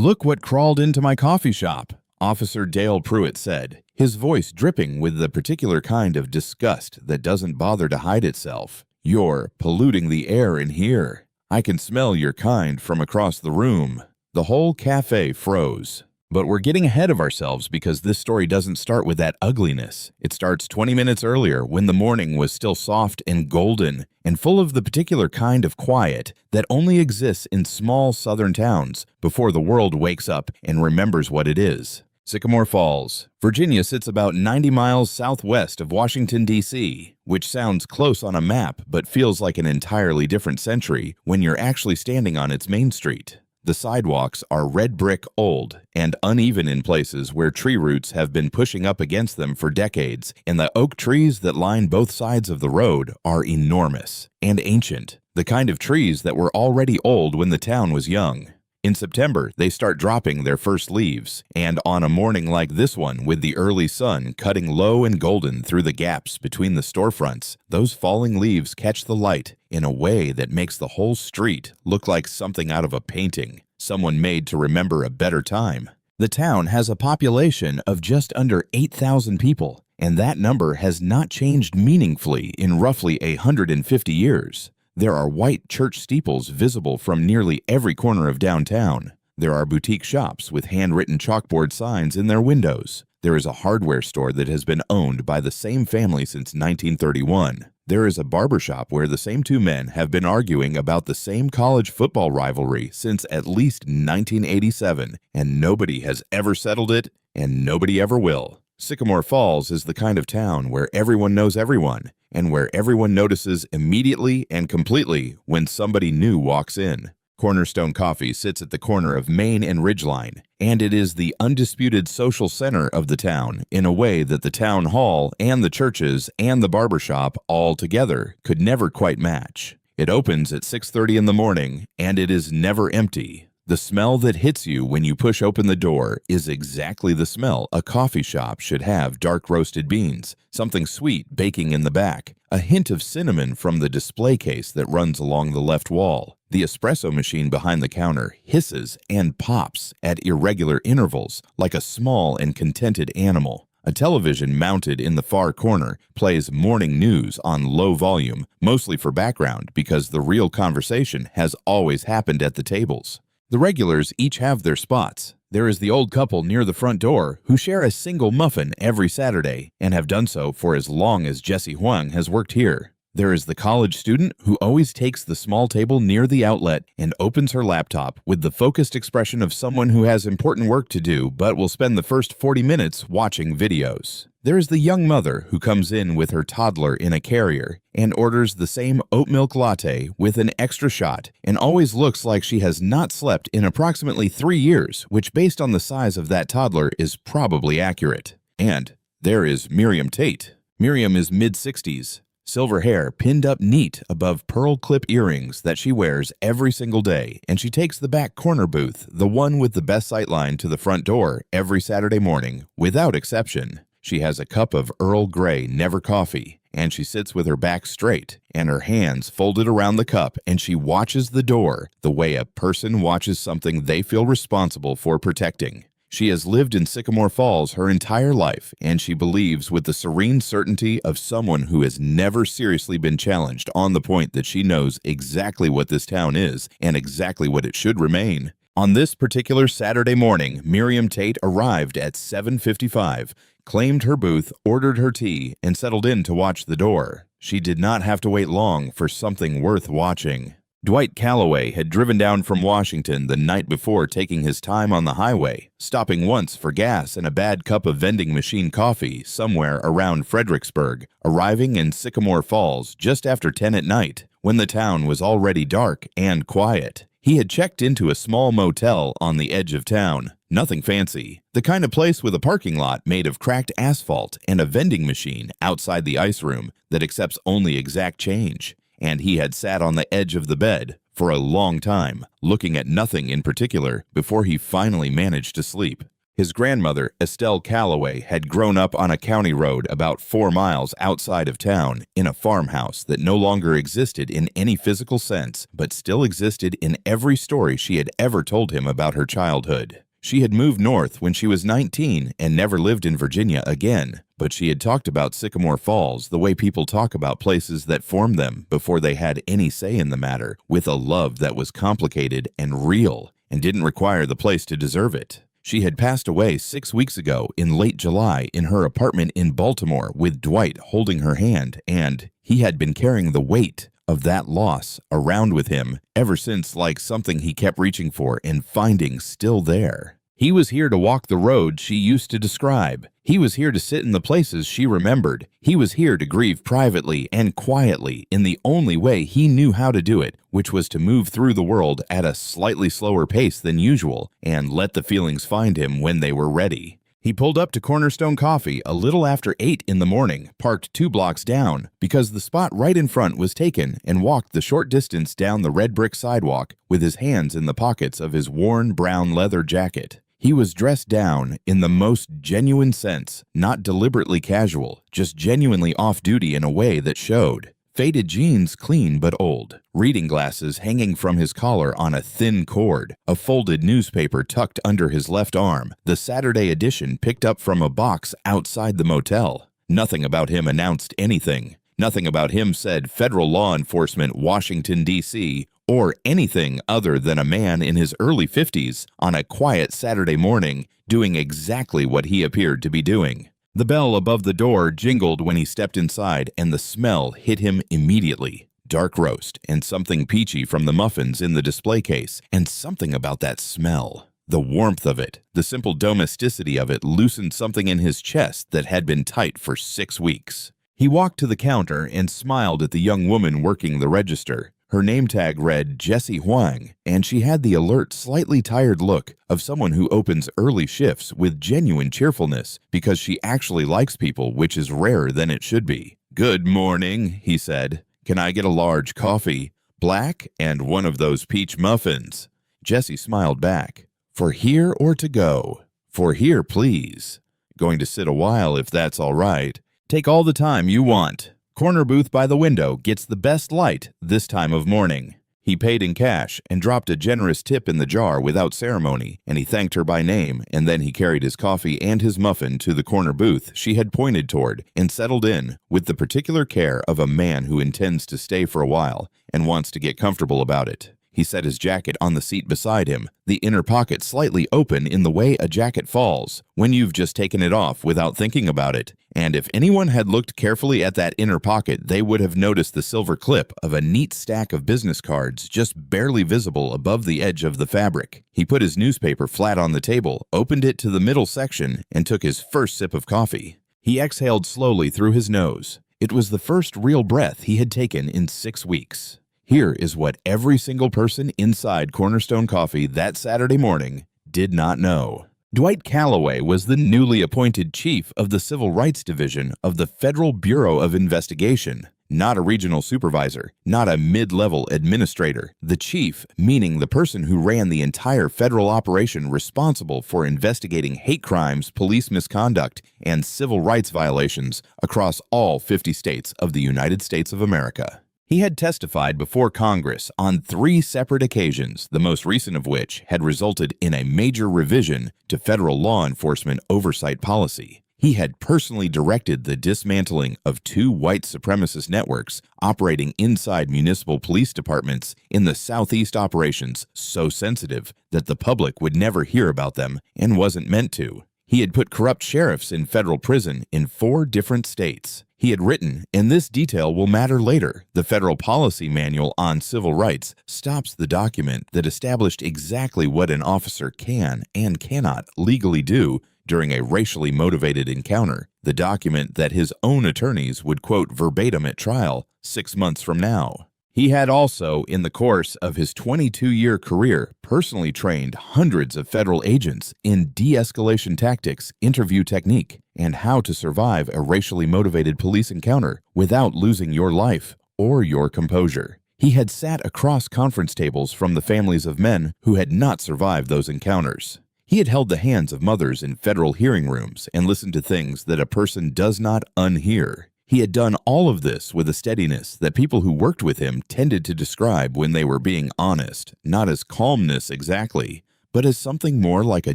"Look what crawled into my coffee shop," Officer Dale Pruitt said, his voice dripping with the particular kind of disgust that doesn't bother to hide itself. "You're polluting the air in here. I can smell your kind from across the room." The whole cafe froze. But we're getting ahead of ourselves because this story doesn't start with that ugliness. It starts 20 minutes earlier when the morning was still soft and golden and full of the particular kind of quiet that only exists in small southern towns before the world wakes up and remembers what it is. Sycamore Falls, Virginia sits about 90 miles southwest of Washington, D.C., which sounds close on a map but feels like an entirely different century when you're actually standing on its main street. The sidewalks are red brick old and uneven in places where tree roots have been pushing up against them for decades, and the oak trees that line both sides of the road are enormous and ancient, the kind of trees that were already old when the town was young. In September, they start dropping their first leaves, and on a morning like this one with the early sun cutting low and golden through the gaps between the storefronts, those falling leaves catch the light in a way that makes the whole street look like something out of a painting, someone made to remember a better time. The town has a population of just under 8,000 people, and that number has not changed meaningfully in roughly 150 years. There are white church steeples visible from nearly every corner of downtown. There are boutique shops with handwritten chalkboard signs in their windows. There is a hardware store that has been owned by the same family since 1931. There is a barbershop where the same two men have been arguing about the same college football rivalry since at least 1987, and nobody has ever settled it, and nobody ever will. Sycamore Falls is the kind of town where everyone knows everyone, and where everyone notices immediately and completely when somebody new walks in. Cornerstone Coffee sits at the corner of Main and Ridgeline, and it is the undisputed social center of the town in a way that the town hall and the churches and the barbershop all together could never quite match. It opens at 6:30 in the morning, and it is never empty. The smell that hits you when you push open the door is exactly the smell a coffee shop should have: dark roasted beans, something sweet baking in the back, a hint of cinnamon from the display case that runs along the left wall. The espresso machine behind the counter hisses and pops at irregular intervals like a small and contented animal. A television mounted in the far corner plays morning news on low volume, mostly for background because the real conversation has always happened at the tables. The regulars each have their spots. There is the old couple near the front door who share a single muffin every Saturday and have done so for as long as Jesse Huang has worked here. There is the college student who always takes the small table near the outlet and opens her laptop with the focused expression of someone who has important work to do but will spend the first 40 minutes watching videos. There is the young mother who comes in with her toddler in a carrier and orders the same oat milk latte with an extra shot and always looks like she has not slept in approximately 3 years, which based on the size of that toddler is probably accurate. And there is Miriam Tate. Miriam is mid-60s. Silver hair pinned up neat above pearl clip earrings that she wears every single day, and she takes the back corner booth, the one with the best sightline to the front door, every Saturday morning, without exception. She has a cup of Earl Grey Never coffee, and she sits with her back straight and her hands folded around the cup, and she watches the door the way a person watches something they feel responsible for protecting. She has lived in Sycamore Falls her entire life, and she believes with the serene certainty of someone who has never seriously been challenged on the point that she knows exactly what this town is and exactly what it should remain. On this particular Saturday morning, Miriam Tate arrived at 7:55, claimed her booth, ordered her tea, and settled in to watch the door. She did not have to wait long for something worth watching. Dwight Calloway had driven down from Washington the night before, taking his time on the highway, stopping once for gas and a bad cup of vending machine coffee somewhere around Fredericksburg, arriving in Sycamore Falls just after 10 at night, when the town was already dark and quiet. He had checked into a small motel on the edge of town. Nothing fancy. The kind of place with a parking lot made of cracked asphalt and a vending machine outside the ice room that accepts only exact change. And he had sat on the edge of the bed for a long time, looking at nothing in particular before he finally managed to sleep. His grandmother, Estelle Calloway, had grown up on a county road about 4 miles outside of town in a farmhouse that no longer existed in any physical sense, but still existed in every story she had ever told him about her childhood. She had moved north when she was 19 and never lived in Virginia again, but she had talked about Sycamore Falls the way people talk about places that formed them before they had any say in the matter, with a love that was complicated and real and didn't require the place to deserve it. She had passed away 6 weeks ago in late July in her apartment in Baltimore with Dwight holding her hand, and he had been carrying the weight of that loss around with him ever since, like something he kept reaching for and finding still there. He was here to walk the road she used to describe. He was here to sit in the places she remembered. He was here to grieve privately and quietly in the only way he knew how to do it, which was to move through the world at a slightly slower pace than usual and let the feelings find him when they were ready. He pulled up to Cornerstone Coffee a little after 8 in the morning, parked 2 blocks down, because the spot right in front was taken, and walked the short distance down the red brick sidewalk with his hands in the pockets of his worn brown leather jacket. He was dressed down in the most genuine sense, not deliberately casual, just genuinely off-duty in a way that showed. Faded jeans clean but old, reading glasses hanging from his collar on a thin cord, a folded newspaper tucked under his left arm, the Saturday edition picked up from a box outside the motel. Nothing about him announced anything. Nothing about him said Federal Law Enforcement, Washington, D.C., or anything other than a man in his early 50s on a quiet Saturday morning doing exactly what he appeared to be doing. The bell above the door jingled when he stepped inside, and the smell hit him immediately. Dark roast and something peachy from the muffins in the display case, and something about that smell. The warmth of it, the simple domesticity of it loosened something in his chest that had been tight for 6 weeks. He walked to the counter and smiled at the young woman working the register. Her name tag read Jessie Huang, and she had the alert, slightly tired look of someone who opens early shifts with genuine cheerfulness because she actually likes people, which is rarer than it should be. "Good morning," he said. "Can I get a large coffee? Black and one of those peach muffins." Jessie smiled back. "For here or to go?" "For here, please." "Going to sit a while if that's all right." "Take all the time you want. Corner booth by the window gets the best light this time of morning." He paid in cash and dropped a generous tip in the jar without ceremony, and he thanked her by name, and then he carried his coffee and his muffin to the corner booth she had pointed toward and settled in with the particular care of a man who intends to stay for a while and wants to get comfortable about it. He set his jacket on the seat beside him, the inner pocket slightly open in the way a jacket falls when you've just taken it off without thinking about it. And if anyone had looked carefully at that inner pocket, they would have noticed the silver clip of a neat stack of business cards just barely visible above the edge of the fabric. He put his newspaper flat on the table, opened it to the middle section, and took his first sip of coffee. He exhaled slowly through his nose. It was the first real breath he had taken in 6 weeks. Here is what every single person inside Cornerstone Coffee that Saturday morning did not know. Dwight Calloway was the newly appointed chief of the Civil Rights Division of the Federal Bureau of Investigation, not a regional supervisor, not a mid-level administrator. The chief, meaning the person who ran the entire federal operation responsible for investigating hate crimes, police misconduct, and civil rights violations across all 50 states of the United States of America. He had testified before Congress on 3 separate occasions, the most recent of which had resulted in a major revision to federal law enforcement oversight policy. He had personally directed the dismantling of 2 white supremacist networks operating inside municipal police departments in the Southeast operations so sensitive that the public would never hear about them and wasn't meant to. He had put corrupt sheriffs in federal prison in 4 different states. He had written, and this detail will matter later, the Federal Policy Manual on Civil Rights stops the document that established exactly what an officer can and cannot legally do during a racially motivated encounter, the document that his own attorneys would quote verbatim at trial 6 months from now. He had also, in the course of his 22-year career, personally trained hundreds of federal agents in de-escalation tactics, interview technique, and how to survive a racially motivated police encounter without losing your life or your composure. He had sat across conference tables from the families of men who had not survived those encounters. He had held the hands of mothers in federal hearing rooms and listened to things that a person does not unhear. He had done all of this with a steadiness that people who worked with him tended to describe when they were being honest, not as calmness exactly, but as something more like a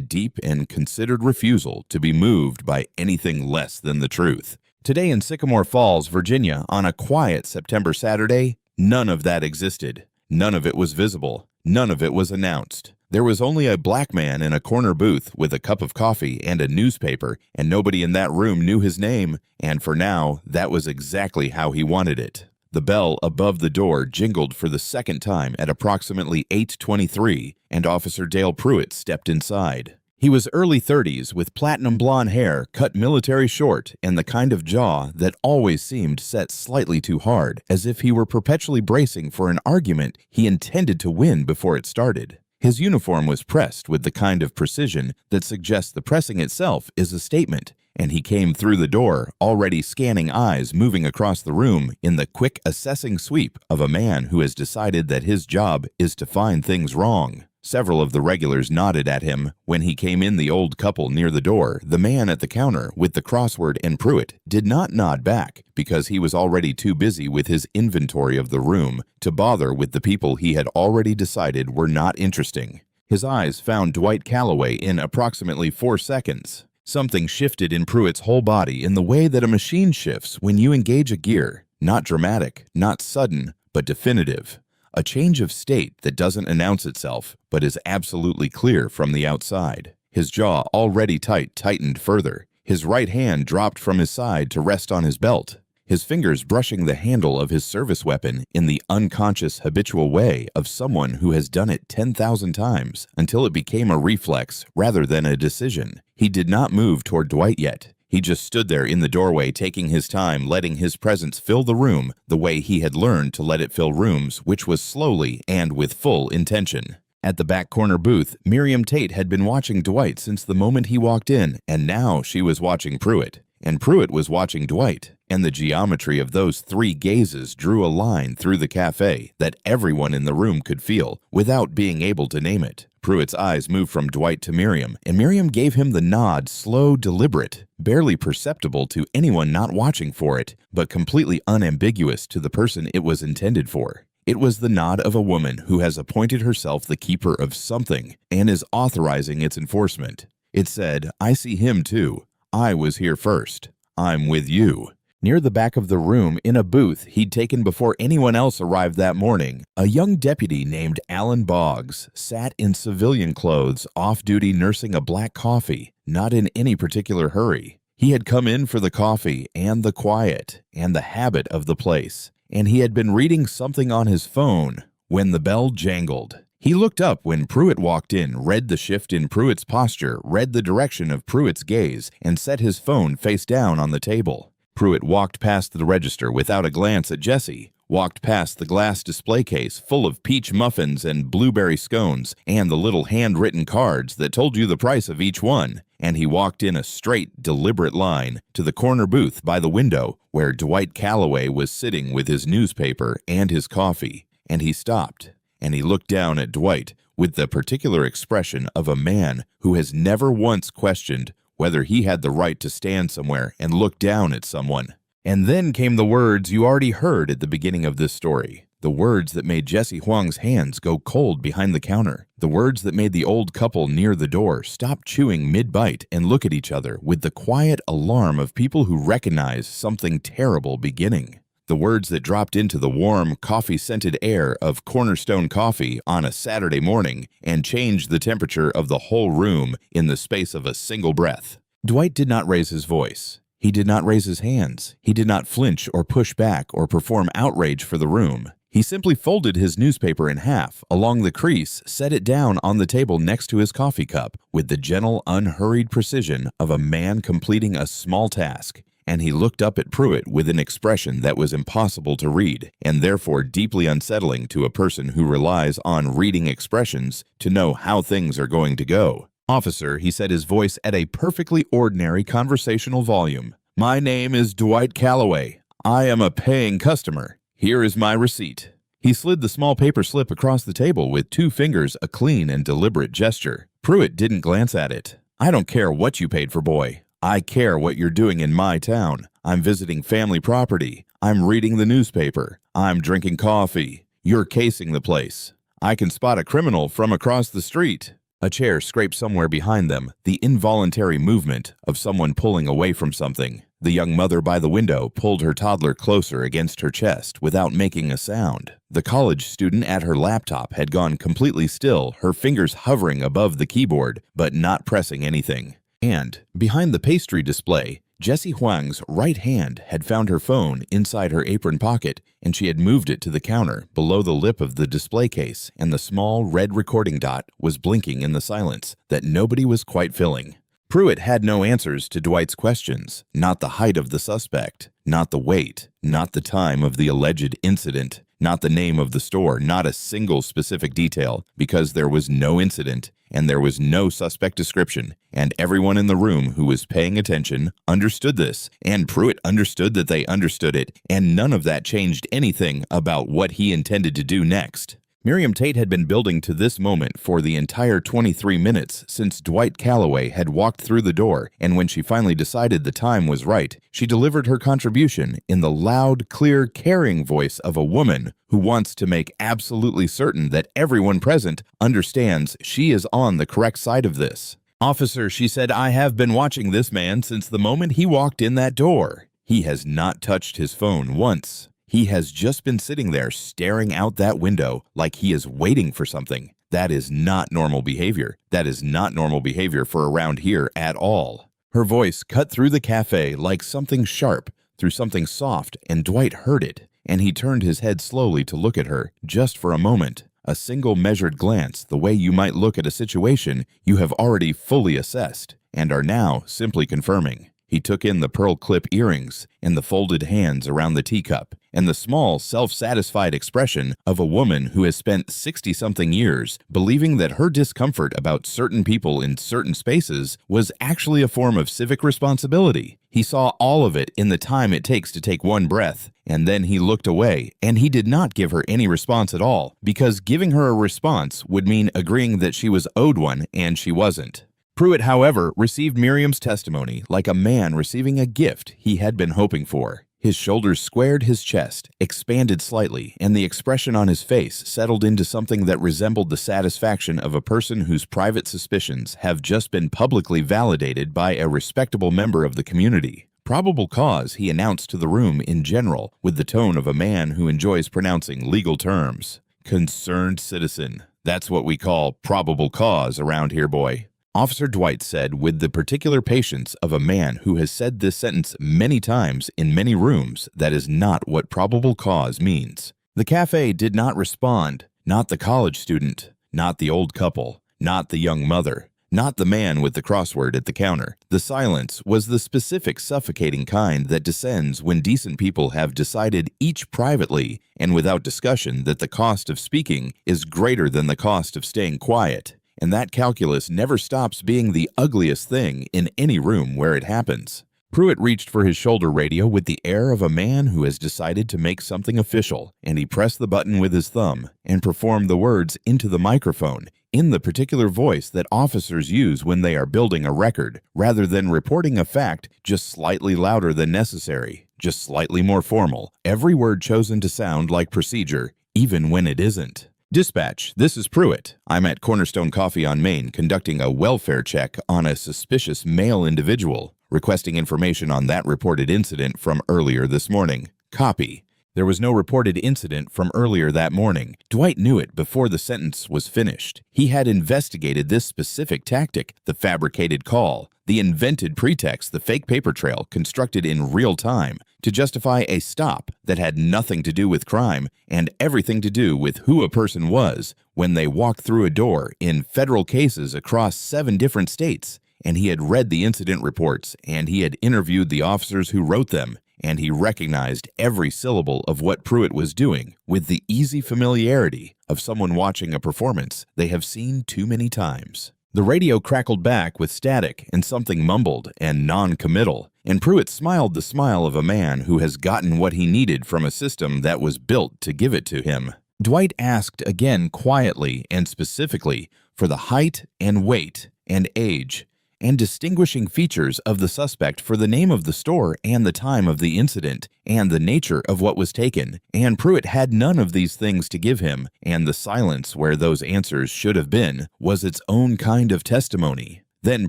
deep and considered refusal to be moved by anything less than the truth. Today in Sycamore Falls, Virginia, on a quiet September Saturday, none of that existed. None of it was visible. None of it was announced. There was only a black man in a corner booth with a cup of coffee and a newspaper, and nobody in that room knew his name, and for now, that was exactly how he wanted it. The bell above the door jingled for the second time at approximately 8:23, and Officer Dale Pruitt stepped inside. He was early 30s with platinum blonde hair cut military short and the kind of jaw that always seemed set slightly too hard, as if he were perpetually bracing for an argument he intended to win before it started. His uniform was pressed with the kind of precision that suggests the pressing itself is a statement, and he came through the door, already scanning eyes moving across the room in the quick assessing sweep of a man who has decided that his job is to find things wrong. Several of the regulars nodded at him. When he came in the old couple near the door, the man at the counter with the crossword and Pruitt did not nod back because he was already too busy with his inventory of the room to bother with the people he had already decided were not interesting. His eyes found Dwight Calloway in approximately 4 seconds. Something shifted in Pruitt's whole body in the way that a machine shifts when you engage a gear. Not dramatic, not sudden, but definitive. A change of state that doesn't announce itself, but is absolutely clear from the outside. His jaw, already tight, tightened further. His right hand dropped from his side to rest on his belt, his fingers brushing the handle of his service weapon in the unconscious, habitual way of someone who has done it 10,000 times until it became a reflex rather than a decision. He did not move toward Dwight yet. He just stood there in the doorway, taking his time, letting his presence fill the room the way he had learned to let it fill rooms, which was slowly and with full intention. At the back corner booth, Miriam Tate had been watching Dwight since the moment he walked in, and now she was watching Pruitt. And Pruitt was watching Dwight, and the geometry of those 3 gazes drew a line through the cafe that everyone in the room could feel without being able to name it. Pruitt's eyes moved from Dwight to Miriam, and Miriam gave him the nod, slow, deliberate, barely perceptible to anyone not watching for it, but completely unambiguous to the person it was intended for. It was the nod of a woman who has appointed herself the keeper of something and is authorizing its enforcement. It said, "I see him too. I was here first. I'm with you." Near the back of the room, in a booth he'd taken before anyone else arrived that morning, a young deputy named Alan Boggs sat in civilian clothes, off-duty nursing a black coffee, not in any particular hurry. He had come in for the coffee and the quiet and the habit of the place, and he had been reading something on his phone when the bell jangled. He looked up when Pruitt walked in, read the shift in Pruitt's posture, read the direction of Pruitt's gaze, and set his phone face down on the table. Pruitt walked past the register without a glance at Jesse, walked past the glass display case full of peach muffins and blueberry scones and the little handwritten cards that told you the price of each one, and he walked in a straight, deliberate line to the corner booth by the window where Dwight Calloway was sitting with his newspaper and his coffee, and he stopped, and he looked down at Dwight with the particular expression of a man who has never once questioned whether he had the right to stand somewhere and look down at someone. And then came the words you already heard at the beginning of this story. The words that made Jesse Huang's hands go cold behind the counter. The words that made the old couple near the door stop chewing mid-bite and look at each other with the quiet alarm of people who recognize something terrible beginning. The words that dropped into the warm, coffee-scented air of Cornerstone Coffee on a Saturday morning and changed the temperature of the whole room in the space of a single breath. Dwight did not raise his voice. He did not raise his hands. He did not flinch or push back or perform outrage for the room. He simply folded his newspaper in half along the crease, set it down on the table next to his coffee cup with the gentle, unhurried precision of a man completing a small task. And he looked up at Pruitt with an expression that was impossible to read, and therefore deeply unsettling to a person who relies on reading expressions to know how things are going to go. "Officer," he said, his voice at a perfectly ordinary conversational volume, "my name is Dwight Calloway. I am a paying customer. Here is my receipt." He slid the small paper slip across the table with 2 fingers, a clean and deliberate gesture. Pruitt didn't glance at it. "I don't care what you paid for, boy. I care what you're doing in my town. I'm visiting family property. I'm reading the newspaper. I'm drinking coffee. You're casing the place. I can spot a criminal from across the street." A chair scraped somewhere behind them, the involuntary movement of someone pulling away from something. The young mother by the window pulled her toddler closer against her chest without making a sound. The college student at her laptop had gone completely still, her fingers hovering above the keyboard, but not pressing anything. And, behind the pastry display, Jessie Huang's right hand had found her phone inside her apron pocket, and she had moved it to the counter below the lip of the display case, and the small red recording dot was blinking in the silence that nobody was quite filling. Pruitt had no answers to Dwight's questions, not the height of the suspect, not the weight, not the time of the alleged incident, not the name of the store, not a single specific detail, because there was no incident and there was no suspect description, and everyone in the room who was paying attention understood this, and Pruitt understood that they understood it, and none of that changed anything about what he intended to do next. Miriam Tate had been building to this moment for the entire 23 minutes since Dwight Calloway had walked through the door, and when she finally decided the time was right, she delivered her contribution in the loud, clear, caring voice of a woman who wants to make absolutely certain that everyone present understands she is on the correct side of this. "Officer," she said, "I have been watching this man since the moment he walked in that door. He has not touched his phone once. He has just been sitting there staring out that window like he is waiting for something. That is not normal behavior. That is not normal behavior for around here at all." Her voice cut through the cafe like something sharp, through something soft, and Dwight heard it, and he turned his head slowly to look at her, just for a moment. A single measured glance, the way you might look at a situation you have already fully assessed, and are now simply confirming. He took in the pearl clip earrings and the folded hands around the teacup, and the small, self-satisfied expression of a woman who has spent 60-something years believing that her discomfort about certain people in certain spaces was actually a form of civic responsibility. He saw all of it in the time it takes to take one breath, and then he looked away, and he did not give her any response at all, because giving her a response would mean agreeing that she was owed one, and she wasn't. Pruitt, however, received Miriam's testimony like a man receiving a gift he had been hoping for. His shoulders squared his chest, expanded slightly, and the expression on his face settled into something that resembled the satisfaction of a person whose private suspicions have just been publicly validated by a respectable member of the community. "Probable cause," he announced to the room in general, with the tone of a man who enjoys pronouncing legal terms. "Concerned citizen. That's what we call probable cause around here, boy." Officer Dwight said with the particular patience of a man who has said this sentence many times in many rooms, that is not what probable cause means. The cafe did not respond, not the college student, not the old couple, not the young mother, not the man with the crossword at the counter. The silence was the specific suffocating kind that descends when decent people have decided each privately and without discussion that the cost of speaking is greater than the cost of staying quiet. And that calculus never stops being the ugliest thing in any room where it happens. Pruitt reached for his shoulder radio with the air of a man who has decided to make something official, and he pressed the button with his thumb and performed the words into the microphone in the particular voice that officers use when they are building a record, rather than reporting a fact just slightly louder than necessary, just slightly more formal, every word chosen to sound like procedure, even when it isn't. "Dispatch, this is Pruitt. I'm at Cornerstone Coffee on Main conducting a welfare check on a suspicious male individual, requesting information on that reported incident from earlier this morning. Copy." There was no reported incident from earlier that morning. Dwight knew it before the sentence was finished. He had investigated this specific tactic, the fabricated call, the invented pretext, the fake paper trail constructed in real time to justify a stop that had nothing to do with crime and everything to do with who a person was when they walked through a door in federal cases across 7 different states. And he had read the incident reports, and he had interviewed the officers who wrote them, and he recognized every syllable of what Pruitt was doing with the easy familiarity of someone watching a performance they have seen too many times. The radio crackled back with static and something mumbled and non-committal, and Pruitt smiled the smile of a man who has gotten what he needed from a system that was built to give it to him. Dwight asked again quietly and specifically for the height and weight and age, and distinguishing features of the suspect for the name of the store and the time of the incident and the nature of what was taken, and Pruitt had none of these things to give him, and the silence where those answers should have been was its own kind of testimony. Then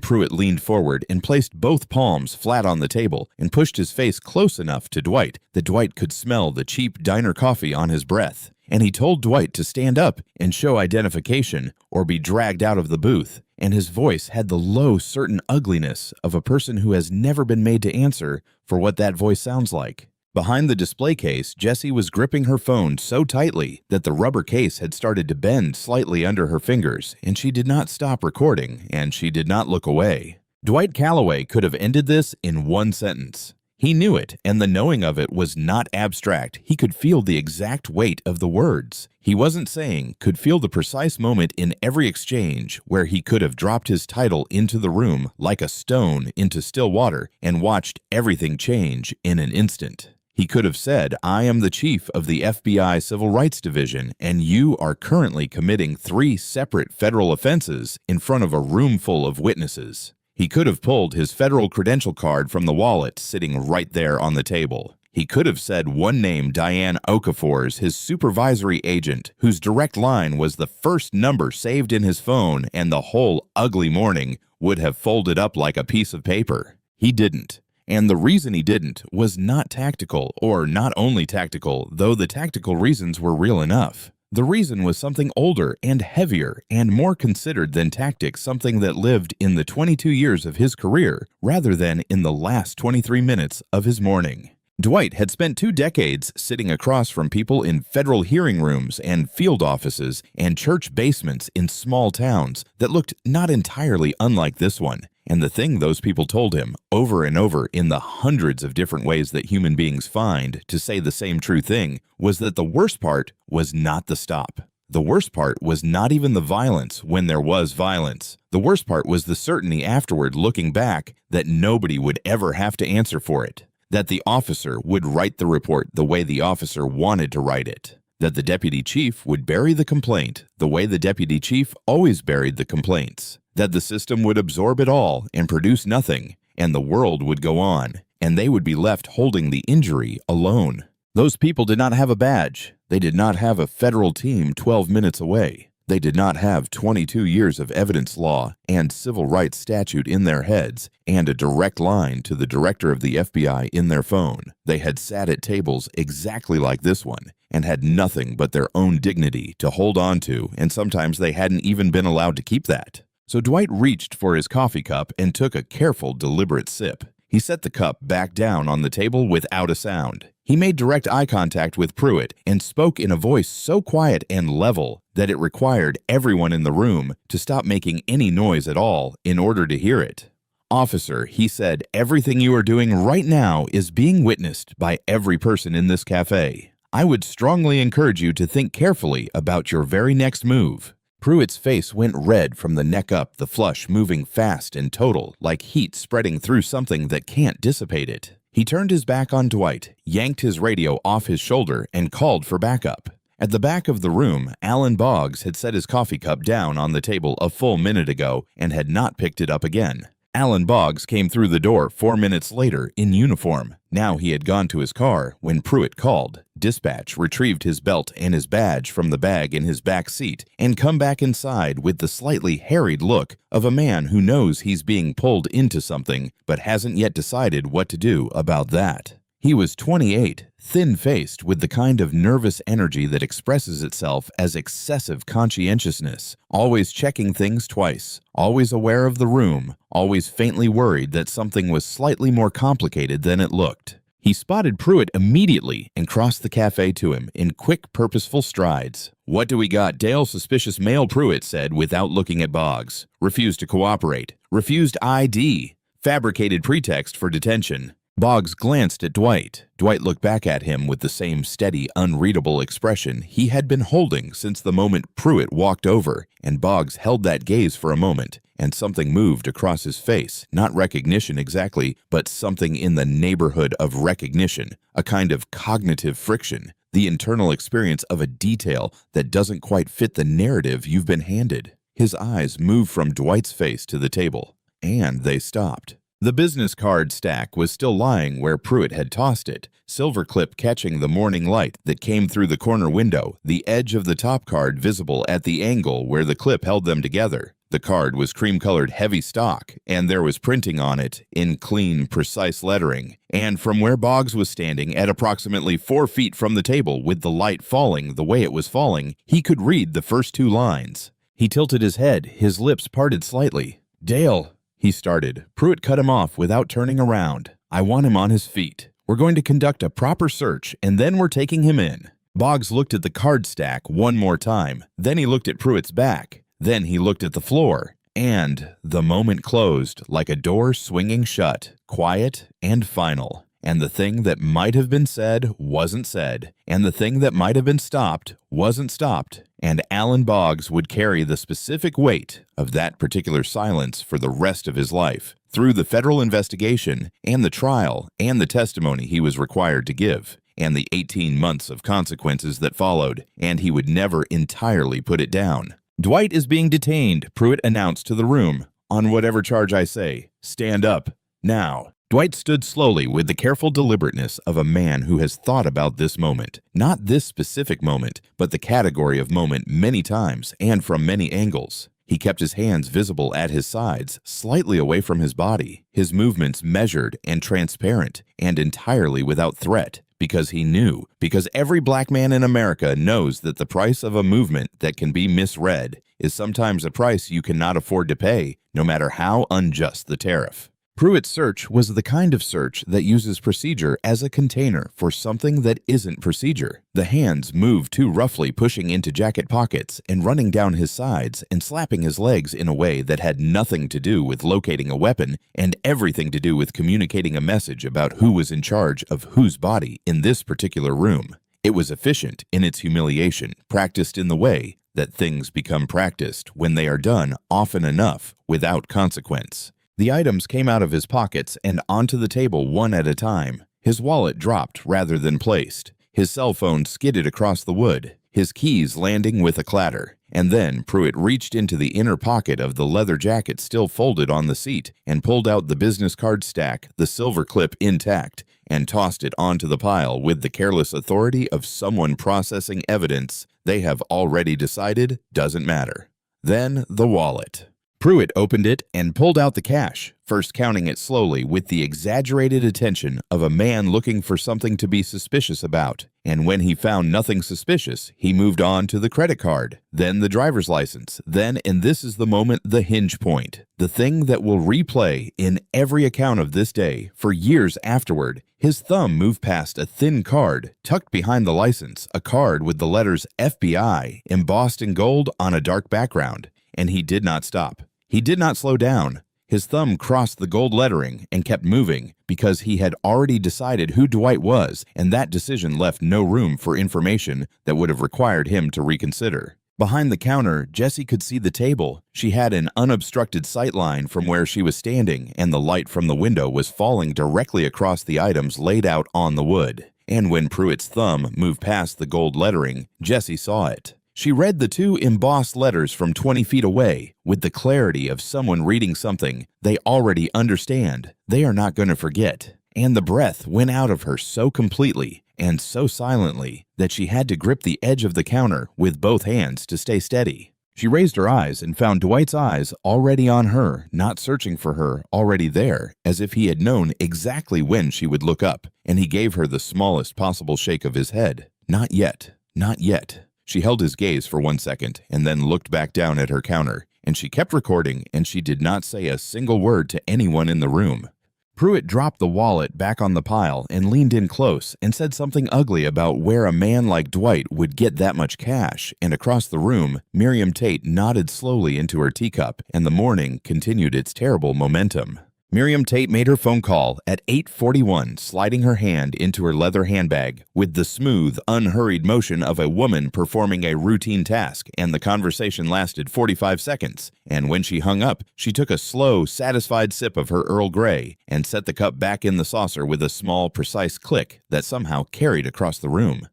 Pruitt leaned forward and placed both palms flat on the table and pushed his face close enough to Dwight that Dwight could smell the cheap diner coffee on his breath. And he told Dwight to stand up and show identification or be dragged out of the booth, and his voice had the low, certain ugliness of a person who has never been made to answer for what that voice sounds like. Behind the display case, Jessie was gripping her phone so tightly that the rubber case had started to bend slightly under her fingers, and she did not stop recording, and she did not look away. Dwight Calloway could have ended this in one sentence. He knew it, and the knowing of it was not abstract. He could feel the exact weight of the words. He wasn't saying, could feel the precise moment in every exchange where he could have dropped his title into the room like a stone into still water and watched everything change in an instant. He could have said, I am the chief of the FBI Civil Rights Division, and you are currently committing 3 separate federal offenses in front of a room full of witnesses. He could have pulled his federal credential card from the wallet sitting right there on the table. He could have said one name, Diane Okafor's, his supervisory agent, whose direct line was the first number saved in his phone, and the whole ugly morning would have folded up like a piece of paper. He didn't. And the reason he didn't was not tactical, or not only tactical, though the tactical reasons were real enough. The reason was something older and heavier and more considered than tactics, something that lived in the 22 years of his career rather than in the last 23 minutes of his morning. Dwight had spent 2 decades sitting across from people in federal hearing rooms and field offices and church basements in small towns that looked not entirely unlike this one. And the thing those people told him over and over in the hundreds of different ways that human beings find to say the same true thing was that the worst part was not the stop. The worst part was not even the violence when there was violence. The worst part was the certainty afterward, looking back, that nobody would ever have to answer for it. That the officer would write the report the way the officer wanted to write it. That the deputy chief would bury the complaint the way the deputy chief always buried the complaints. That the system would absorb it all and produce nothing, and the world would go on, and they would be left holding the injury alone. Those people did not have a badge. They did not have a federal team 12 minutes away. They did not have 22 years of evidence law and civil rights statute in their heads and a direct line to the director of the FBI in their phone. They had sat at tables exactly like this one and had nothing but their own dignity to hold on to, and sometimes they hadn't even been allowed to keep that. So Dwight reached for his coffee cup and took a careful, deliberate sip. He set the cup back down on the table without a sound. He made direct eye contact with Pruitt and spoke in a voice so quiet and level that it required everyone in the room to stop making any noise at all in order to hear it. Officer, he said, everything you are doing right now is being witnessed by every person in this cafe. I would strongly encourage you to think carefully about your very next move. Pruitt's face went red from the neck up, the flush moving fast and total, like heat spreading through something that can't dissipate it. He turned his back on Dwight, yanked his radio off his shoulder, and called for backup. At the back of the room, Alan Boggs had set his coffee cup down on the table a full minute ago and had not picked it up again. Alan Boggs came through the door 4 minutes later in uniform. Now he had gone to his car when Pruitt called. Dispatch retrieved his belt and his badge from the bag in his back seat and come back inside with the slightly harried look of a man who knows he's being pulled into something but hasn't yet decided what to do about that. He was 28, thin-faced, with the kind of nervous energy that expresses itself as excessive conscientiousness, always checking things twice, always aware of the room, always faintly worried that something was slightly more complicated than it looked. He spotted Pruitt immediately and crossed the cafe to him in quick, purposeful strides. "What do we got, Dale?" Suspicious male Pruitt said without looking at Boggs. "Refused to cooperate. Refused ID. Fabricated pretext for detention." Boggs glanced at Dwight. Dwight looked back at him with the same steady, unreadable expression he had been holding since the moment Pruitt walked over, and Boggs held that gaze for a moment, and something moved across his face. Not recognition exactly, but something in the neighborhood of recognition, a kind of cognitive friction, the internal experience of a detail that doesn't quite fit the narrative you've been handed. His eyes moved from Dwight's face to the table, and they stopped. The business card stack was still lying where Pruitt had tossed it, silver clip catching the morning light that came through the corner window, the edge of the top card visible at the angle where the clip held them together. The card was cream-colored heavy stock, and there was printing on it in clean, precise lettering. And from where Boggs was standing at approximately 4 feet from the table with the light falling the way it was falling, he could read the first 2 lines. He tilted his head, his lips parted slightly. "Dale," he started. Pruitt cut him off without turning around. "I want him on his feet. We're going to conduct a proper search, and then we're taking him in." Boggs looked at the card stack one more time. Then he looked at Pruitt's back. Then he looked at the floor. And the moment closed like a door swinging shut, quiet and final. And the thing that might have been said wasn't said. And the thing that might have been stopped wasn't stopped. And Alan Boggs would carry the specific weight of that particular silence for the rest of his life, through the federal investigation and the trial and the testimony he was required to give, and the 18 months of consequences that followed, and he would never entirely put it down. "Dwight is being detained," Pruitt announced to the room. "On whatever charge I say. Stand up. Now." Dwight stood slowly with the careful deliberateness of a man who has thought about this moment. Not this specific moment, but the category of moment many times and from many angles. He kept his hands visible at his sides, slightly away from his body, his movements measured and transparent and entirely without threat. Because he knew, because every black man in America knows that the price of a movement that can be misread is sometimes a price you cannot afford to pay, no matter how unjust the tariff. Pruitt's search was the kind of search that uses procedure as a container for something that isn't procedure. The hands moved too roughly, pushing into jacket pockets and running down his sides and slapping his legs in a way that had nothing to do with locating a weapon and everything to do with communicating a message about who was in charge of whose body in this particular room. It was efficient in its humiliation, practiced in the way that things become practiced when they are done often enough without consequence. The items came out of his pockets and onto the table one at a time. His wallet dropped rather than placed. His cell phone skidded across the wood, his keys landing with a clatter. And then Pruitt reached into the inner pocket of the leather jacket still folded on the seat and pulled out the business card stack, the silver clip intact, and tossed it onto the pile with the careless authority of someone processing evidence they have already decided doesn't matter. Then the wallet. Pruitt opened it and pulled out the cash, first counting it slowly with the exaggerated attention of a man looking for something to be suspicious about. And when he found nothing suspicious, he moved on to the credit card, then the driver's license, then, and this is the moment, the hinge point, the thing that will replay in every account of this day for years afterward. His thumb moved past a thin card tucked behind the license, a card with the letters FBI embossed in gold on a dark background, and he did not stop. He did not slow down. His thumb crossed the gold lettering and kept moving because he had already decided who Dwight was, and that decision left no room for information that would have required him to reconsider. Behind the counter, Jessie could see the table. She had an unobstructed sight line from where she was standing, and the light from the window was falling directly across the items laid out on the wood. And when Pruitt's thumb moved past the gold lettering, Jessie saw it. She read the 2 embossed letters from 20 feet away with the clarity of someone reading something they already understand. They are not going to forget. And the breath went out of her so completely and so silently that she had to grip the edge of the counter with both hands to stay steady. She raised her eyes and found Dwight's eyes already on her, not searching for her, already there, as if he had known exactly when she would look up, and he gave her the smallest possible shake of his head. Not yet. Not yet. She held his gaze for 1 second and then looked back down at her counter, and she kept recording, and she did not say a single word to anyone in the room. Pruitt dropped the wallet back on the pile and leaned in close and said something ugly about where a man like Dwight would get that much cash, and across the room, Miriam Tate nodded slowly into her teacup, and the morning continued its terrible momentum. Miriam Tate made her phone call at 8:41, sliding her hand into her leather handbag with the smooth, unhurried motion of a woman performing a routine task, and the conversation lasted 45 seconds. And when she hung up, she took a slow, satisfied sip of her Earl Grey and set the cup back in the saucer with a small, precise click that somehow carried across the room.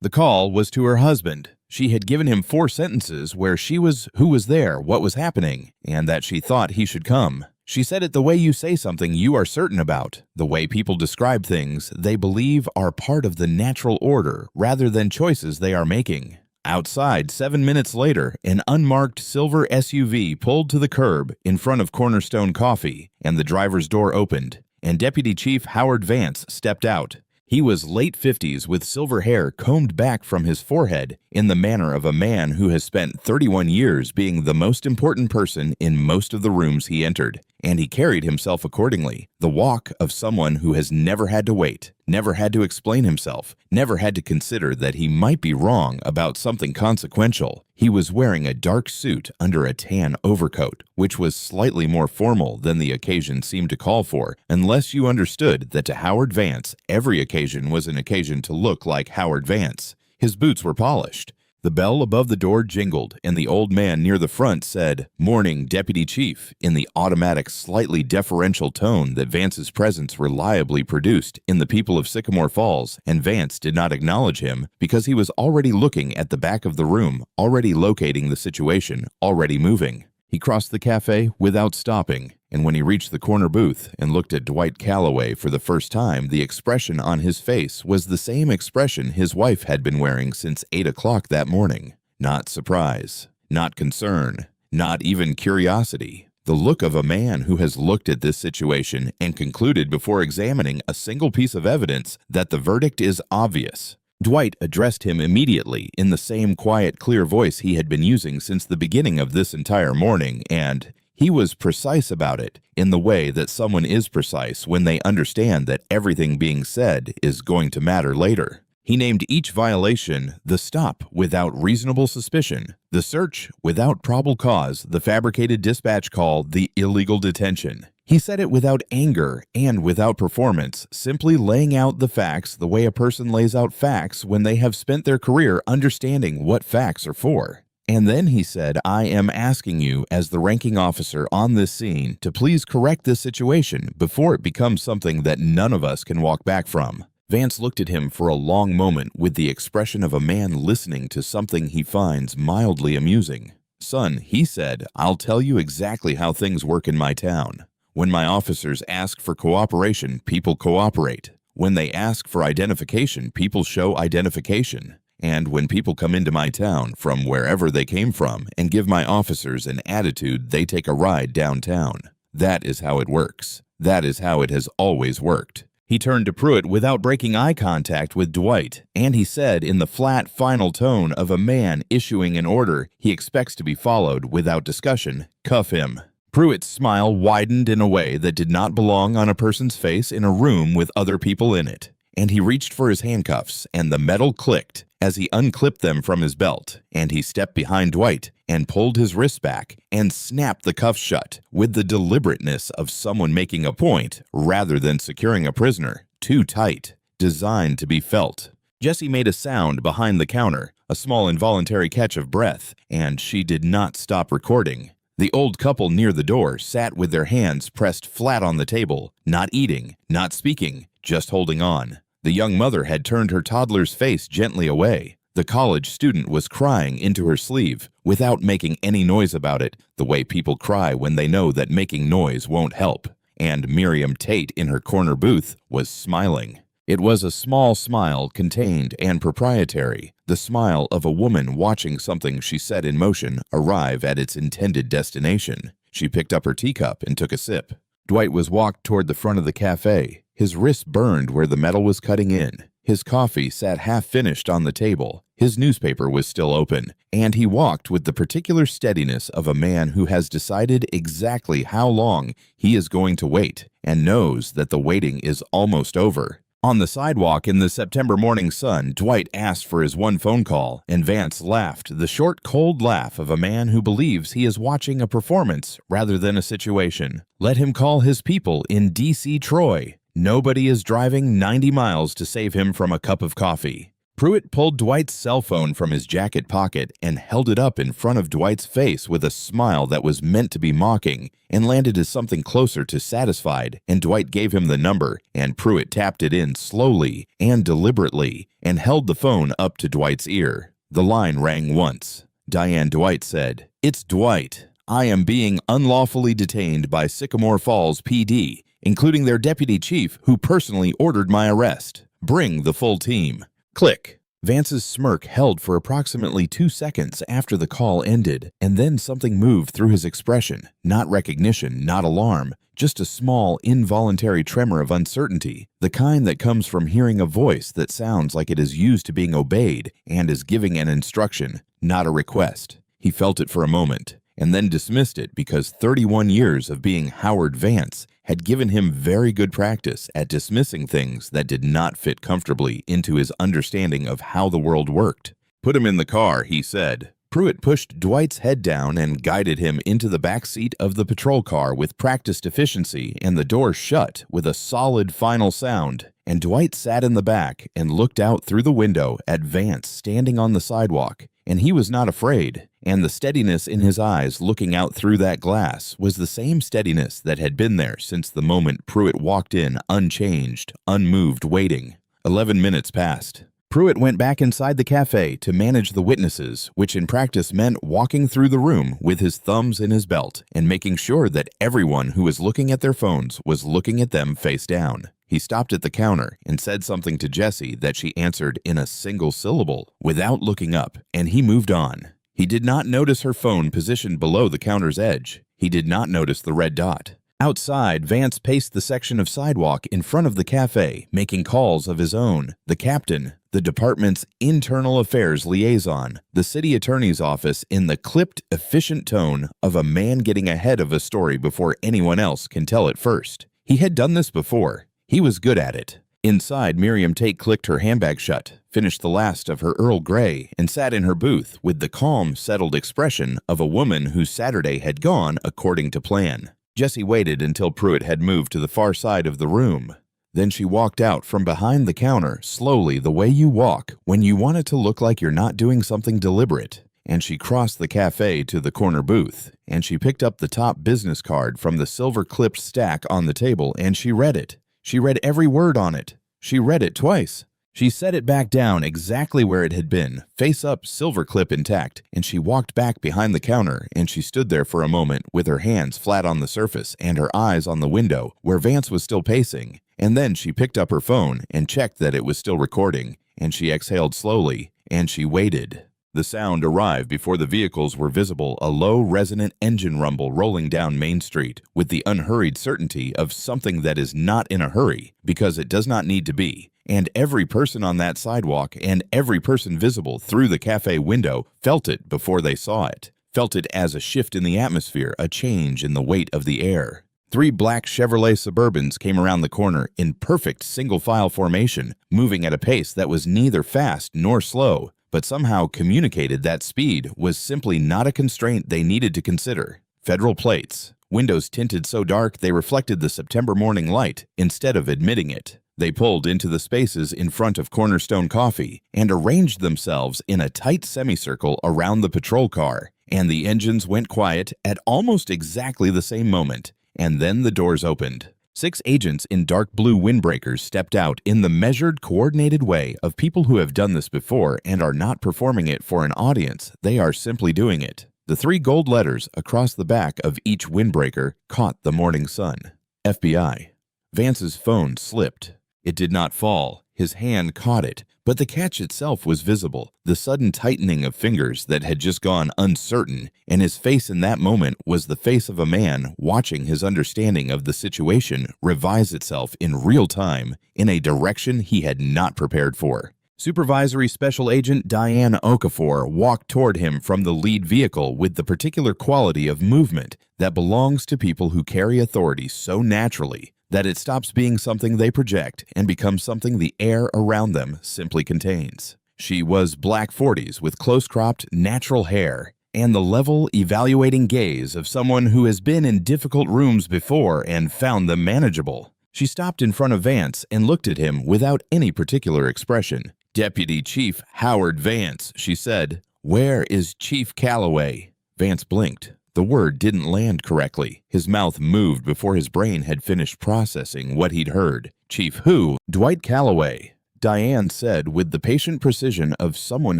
The call was to her husband. She had given him 4 sentences where she was who was there, what was happening, and that she thought he should come. She said it the way you say something you are certain about, the way people describe things they believe are part of the natural order rather than choices they are making. Outside, 7 minutes later, an unmarked silver SUV pulled to the curb in front of Cornerstone Coffee, and the driver's door opened, and Deputy Chief Howard Vance stepped out. He was late 50s with silver hair combed back from his forehead in the manner of a man who has spent 31 years being the most important person in most of the rooms he entered, and he carried himself accordingly, the walk of someone who has never had to wait, never had to explain himself, never had to consider that he might be wrong about something consequential. He was wearing a dark suit under a tan overcoat, which was slightly more formal than the occasion seemed to call for, unless you understood that to Howard Vance, every occasion was an occasion to look like Howard Vance. His boots were polished. The bell above the door jingled, and the old man near the front said, "Morning, Deputy Chief," in the automatic, slightly deferential tone that Vance's presence reliably produced in the people of Sycamore Falls, and Vance did not acknowledge him because he was already looking at the back of the room, already locating the situation, already moving. He crossed the cafe without stopping, and when he reached the corner booth and looked at Dwight Calloway for the first time, the expression on his face was the same expression his wife had been wearing since 8 o'clock that morning. Not surprise, not concern, not even curiosity. The look of a man who has looked at this situation and concluded before examining a single piece of evidence that the verdict is obvious. Dwight addressed him immediately in the same quiet, clear voice he had been using since the beginning of this entire morning, and he was precise about it in the way that someone is precise when they understand that everything being said is going to matter later. He named each violation: the stop without reasonable suspicion, the search without probable cause, the fabricated dispatch call, the illegal detention. He said it without anger and without performance, simply laying out the facts the way a person lays out facts when they have spent their career understanding what facts are for. And then he said, "I am asking you, as the ranking officer on this scene, to please correct this situation before it becomes something that none of us can walk back from." Vance looked at him for a long moment with the expression of a man listening to something he finds mildly amusing. "Son," he said, "I'll tell you exactly how things work in my town. When my officers ask for cooperation, people cooperate. When they ask for identification, people show identification. And when people come into my town from wherever they came from and give my officers an attitude, they take a ride downtown. That is how it works. That is how it has always worked." He turned to Pruitt without breaking eye contact with Dwight, and he said in the flat, final tone of a man issuing an order he expects to be followed without discussion, "Cuff him." Pruitt's smile widened in a way that did not belong on a person's face in a room with other people in it, and he reached for his handcuffs, and the metal clicked as he unclipped them from his belt, and he stepped behind Dwight and pulled his wrists back and snapped the cuffs shut with the deliberateness of someone making a point rather than securing a prisoner, too tight, designed to be felt. Jessie made a sound behind the counter, a small involuntary catch of breath, and she did not stop recording. The old couple near the door sat with their hands pressed flat on the table, not eating, not speaking, just holding on. The young mother had turned her toddler's face gently away. The college student was crying into her sleeve without making any noise about it, the way people cry when they know that making noise won't help. And Miriam Tate in her corner booth was smiling. It was a small smile, contained and proprietary, the smile of a woman watching something she set in motion arrive at its intended destination. She picked up her teacup and took a sip. Dwight was walked toward the front of the cafe. His wrist burned where the metal was cutting in. His coffee sat half-finished on the table. His newspaper was still open, and he walked with the particular steadiness of a man who has decided exactly how long he is going to wait and knows that the waiting is almost over. On the sidewalk in the September morning sun, Dwight asked for his one phone call, and Vance laughed, the short, cold laugh of a man who believes he is watching a performance rather than a situation. Let him call his people in D.C. Troy. Nobody is driving 90 miles to save him from a cup of coffee. Pruitt pulled Dwight's cell phone from his jacket pocket and held it up in front of Dwight's face with a smile that was meant to be mocking and landed as something closer to satisfied, and Dwight gave him the number, and Pruitt tapped it in slowly and deliberately and held the phone up to Dwight's ear. The line rang once. Diane Dwight said, "It's Dwight. I am being unlawfully detained by Sycamore Falls PD, including their deputy chief who personally ordered my arrest. Bring the full team." Click. Vance's smirk held for approximately 2 seconds after the call ended, and then something moved through his expression. Not recognition, not alarm, just a small, involuntary tremor of uncertainty, the kind that comes from hearing a voice that sounds like it is used to being obeyed and is giving an instruction, not a request. He felt it for a moment, and then dismissed it because 31 years of being Howard Vance had given him very good practice at dismissing things that did not fit comfortably into his understanding of how the world worked. "Put him in the car," he said. Pruitt pushed Dwight's head down and guided him into the back seat of the patrol car with practiced efficiency, and the door shut with a solid final sound. And Dwight sat in the back and looked out through the window at Vance standing on the sidewalk. And he was not afraid, and the steadiness in his eyes looking out through that glass was the same steadiness that had been there since the moment Pruitt walked in, unchanged, unmoved, waiting. 11 minutes passed. Pruitt went back inside the cafe to manage the witnesses, which in practice meant walking through the room with his thumbs in his belt and making sure that everyone who was looking at their phones was looking at them face down. He stopped at the counter and said something to Jessie that she answered in a single syllable without looking up, and he moved on. He did not notice her phone positioned below the counter's edge. He did not notice the red dot. Outside, Vance paced the section of sidewalk in front of the cafe, making calls of his own. The captain, the department's internal affairs liaison, the city attorney's office in the clipped, efficient tone of a man getting ahead of a story before anyone else can tell it first. He had done this before. He was good at it. Inside, Miriam Tate clicked her handbag shut, finished the last of her Earl Grey, and sat in her booth with the calm, settled expression of a woman whose Saturday had gone according to plan. Jessie waited until Pruitt had moved to the far side of the room. Then she walked out from behind the counter, slowly the way you walk when you want it to look like you're not doing something deliberate. And she crossed the cafe to the corner booth, and she picked up the top business card from the silver-clipped stack on the table, and she read it. She read every word on it. She read it twice. She set it back down exactly where it had been, face up, silver clip intact, and she walked back behind the counter, and she stood there for a moment with her hands flat on the surface and her eyes on the window where Vance was still pacing. And then she picked up her phone and checked that it was still recording, and she exhaled slowly, and she waited. The sound arrived before the vehicles were visible, a low, resonant engine rumble rolling down Main Street with the unhurried certainty of something that is not in a hurry because it does not need to be. And every person on that sidewalk and every person visible through the cafe window felt it before they saw it, felt it as a shift in the atmosphere, a change in the weight of the air. 3 black Chevrolet Suburbans came around the corner in perfect single-file formation, moving at a pace that was neither fast nor slow, but somehow communicated that speed was simply not a constraint they needed to consider. Federal plates, windows tinted so dark they reflected the September morning light instead of admitting it. They pulled into the spaces in front of Cornerstone Coffee and arranged themselves in a tight semicircle around the patrol car, and the engines went quiet at almost exactly the same moment, and then the doors opened. 6 agents in dark blue windbreakers stepped out in the measured, coordinated way of people who have done this before and are not performing it for an audience, they are simply doing it. The 3 gold letters across the back of each windbreaker caught the morning sun. FBI. Vance's phone slipped. It did not fall. His hand caught it, but the catch itself was visible, the sudden tightening of fingers that had just gone uncertain, and his face in that moment was the face of a man watching his understanding of the situation revise itself in real time in a direction he had not prepared for. Supervisory Special Agent Diane Okafor walked toward him from the lead vehicle with the particular quality of movement that belongs to people who carry authority so naturally that it stops being something they project and becomes something the air around them simply contains. She was black 40s with close-cropped, natural hair and the level, evaluating gaze of someone who has been in difficult rooms before and found them manageable. She stopped in front of Vance and looked at him without any particular expression. "Deputy Chief Howard Vance," she said. "Where is Chief Calloway?" Vance blinked. The word didn't land correctly. His mouth moved before his brain had finished processing what he'd heard. "Chief who?" "Dwight Calloway." Diane said with the patient precision of someone